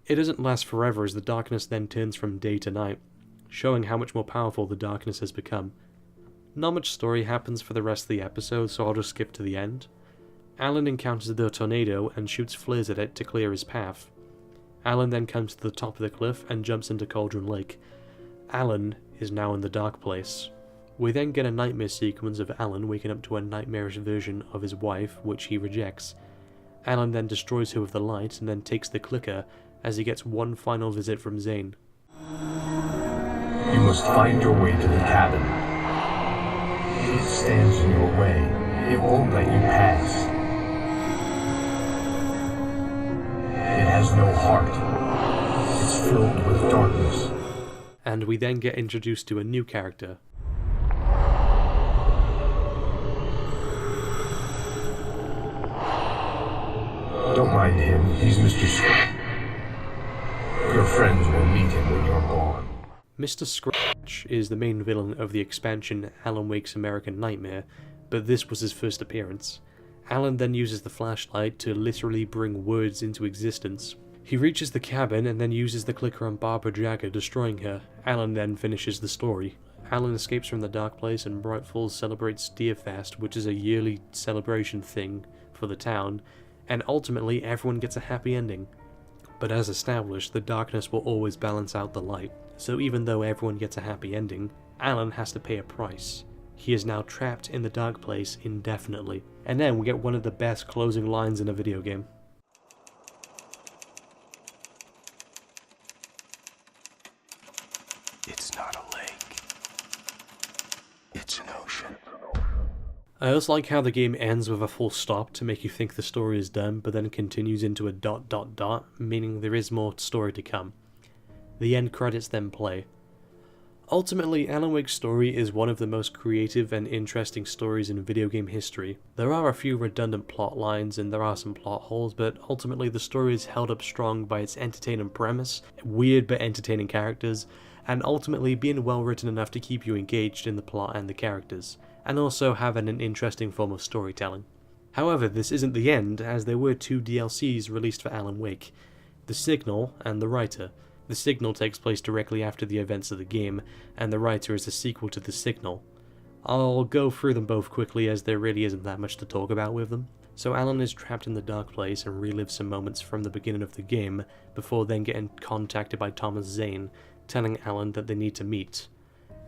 It doesn't last forever as the darkness then turns from day to night, showing how much more powerful the darkness has become. Not much story happens for the rest of the episode, so I'll just skip to the end. Alan encounters the tornado and shoots flares at it to clear his path. Alan then comes to the top of the cliff and jumps into Cauldron Lake. Alan is now in the dark place. We then get a nightmare sequence of Alan waking up to a nightmarish version of his wife, which he rejects. Alan then destroys her with the light and then takes the clicker as he gets one final visit from Zane. You must find your way to the cabin. If it stands in your way, it won't let you pass. It has no heart. It's filled with darkness. And we then get introduced to a new character. Don't mind him, he's Mr. Scratch. Your friends will meet him when you're gone. Mr. Scratch is the main villain of the expansion Alan Wake's American Nightmare, but this was his first appearance. Alan then uses the flashlight to literally bring words into existence. He reaches the cabin and then uses the clicker on Barbara Jagger, destroying her. Alan then finishes the story. Alan escapes from the dark place and Bright Falls celebrates Deerfest, which is a yearly celebration thing for the town, and ultimately everyone gets a happy ending. But as established, the darkness will always balance out the light, so even though everyone gets a happy ending, Alan has to pay a price. He is now trapped in the dark place indefinitely. And then we get one of the best closing lines in a video game. It's not a lake. It's an ocean. I also like how the game ends with a full stop to make you think the story is done, but then continues into a ... meaning there is more story to come. The end credits then play. Ultimately, Alan Wake's story is one of the most creative and interesting stories in video game history. There are a few redundant plot lines and there are some plot holes, but ultimately the story is held up strong by its entertaining premise, weird but entertaining characters, and ultimately being well written enough to keep you engaged in the plot and the characters, and also having an interesting form of storytelling. However, this isn't the end, as there were 2 DLCs released for Alan Wake, The Signal and The Writer. The Signal takes place directly after the events of the game, and The Writer is a sequel to The Signal. I'll go through them both quickly as there really isn't that much to talk about with them. So Alan is trapped in the dark place and relives some moments from the beginning of the game, before then getting contacted by Thomas Zane, telling Alan that they need to meet.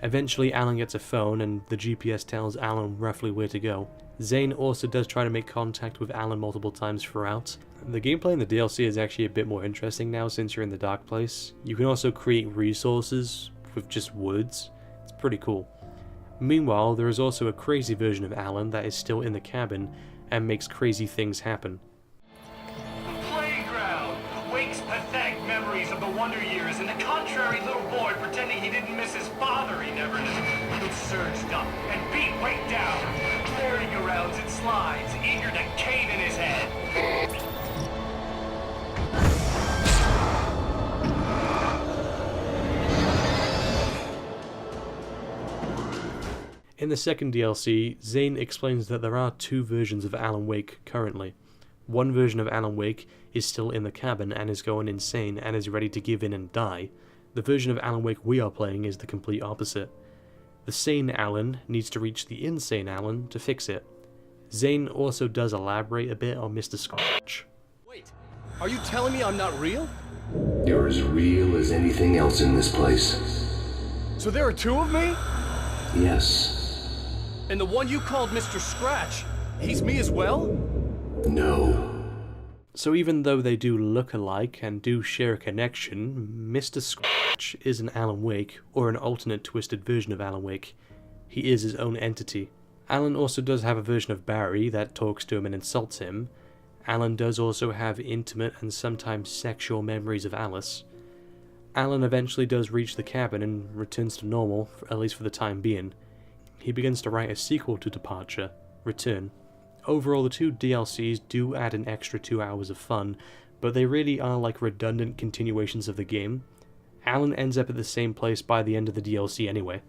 Eventually Alan gets a phone and the GPS tells Alan roughly where to go. Zane also does try to make contact with Alan multiple times throughout. The gameplay in the DLC is actually a bit more interesting now since you're in the dark place. You can also create resources with just words. It's pretty cool. Meanwhile, there is also a crazy version of Alan that is still in the cabin and makes crazy things happen. Playground! Wake's pathetic memories of the Wonder Years and the contrary little boy pretending he didn't miss his father he never knew. Who surged up and beat Wake down. Merry-go-rounds and slides, eager to cave in his head. In the second DLC, Zane explains that there are 2 versions of Alan Wake currently. One version of Alan Wake is still in the cabin and is going insane and is ready to give in and die. The version of Alan Wake we are playing is the complete opposite. The sane Alan needs to reach the insane Alan to fix it. Zane also does elaborate a bit on Mr. Scratch. Wait, are you telling me I'm not real? You're as real as anything else in this place. So there are 2 of me? Yes. And the one you called Mr. Scratch, he's me as well? No. So even though they do look alike and do share a connection, Mr. Scratch isn't Alan Wake or an alternate twisted version of Alan Wake. He is his own entity. Alan also does have a version of Barry that talks to him and insults him. Alan does also have intimate and sometimes sexual memories of Alice. Alan eventually does reach the cabin and returns to normal, at least for the time being. He begins to write a sequel to Departure, Return. Overall, the 2 DLCs do add an extra 2 hours of fun, but they really are like redundant continuations of the game. Alan ends up at the same place by the end of the DLC anyway.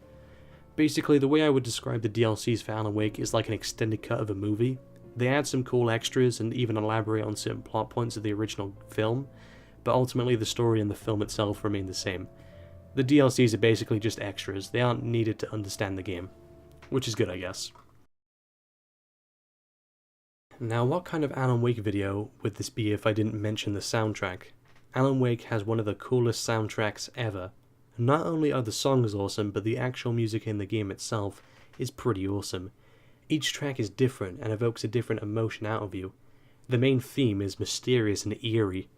Basically, the way I would describe the DLCs for Alan Wake is like an extended cut of a movie. They add some cool extras and even elaborate on certain plot points of the original film, but ultimately the story and the film itself remain the same. The DLCs are basically just extras, they aren't needed to understand the game. Which is good, I guess. Now, what kind of Alan Wake video would this be if I didn't mention the soundtrack? Alan Wake has one of the coolest soundtracks ever. Not only are the songs awesome, but the actual music in the game itself is pretty awesome. Each track is different and evokes a different emotion out of you. The main theme is mysterious and eerie.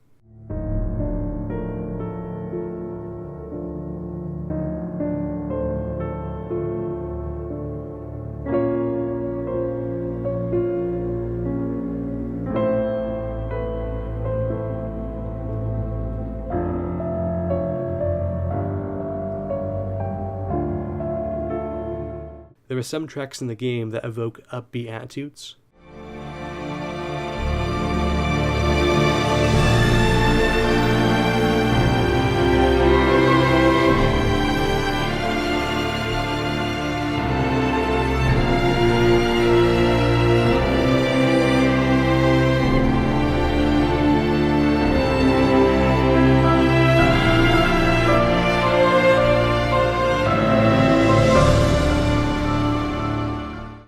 There are some tracks in the game that evoke upbeat attitudes.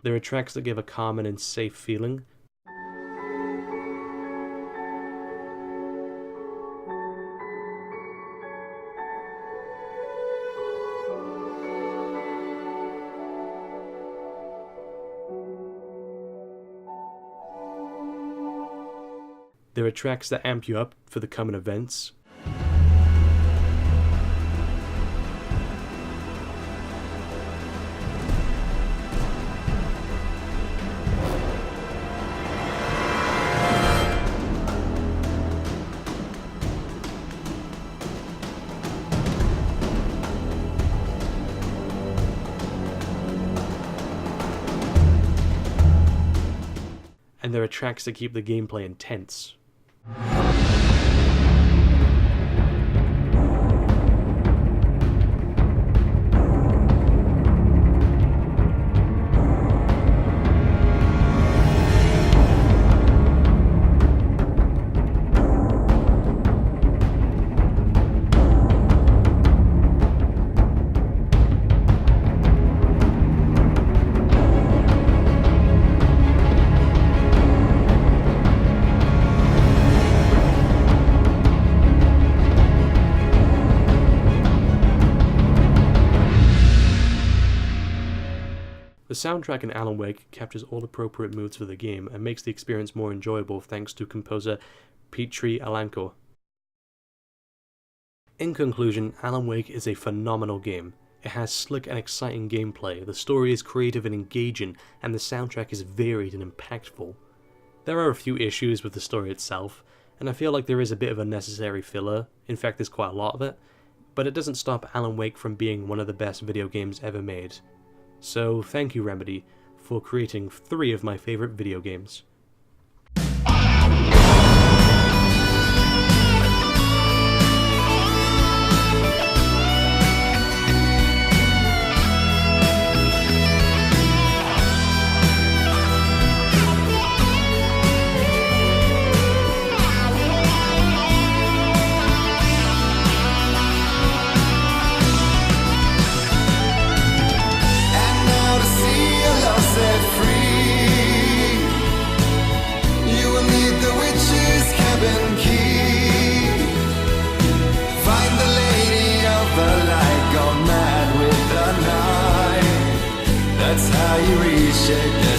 There are tracks that give a calm and safe feeling. There are tracks that amp you up for the coming events. And there are tracks that keep the gameplay intense. The soundtrack in Alan Wake captures all appropriate moods for the game and makes the experience more enjoyable thanks to composer Petri Alanko. In conclusion, Alan Wake is a phenomenal game. It has slick and exciting gameplay, the story is creative and engaging, and the soundtrack is varied and impactful. There are a few issues with the story itself, and I feel like there is a bit of unnecessary filler, in fact there's quite a lot of it, but it doesn't stop Alan Wake from being one of the best video games ever made. So thank you Remedy for creating 3 of my favorite video games. That's how you reshape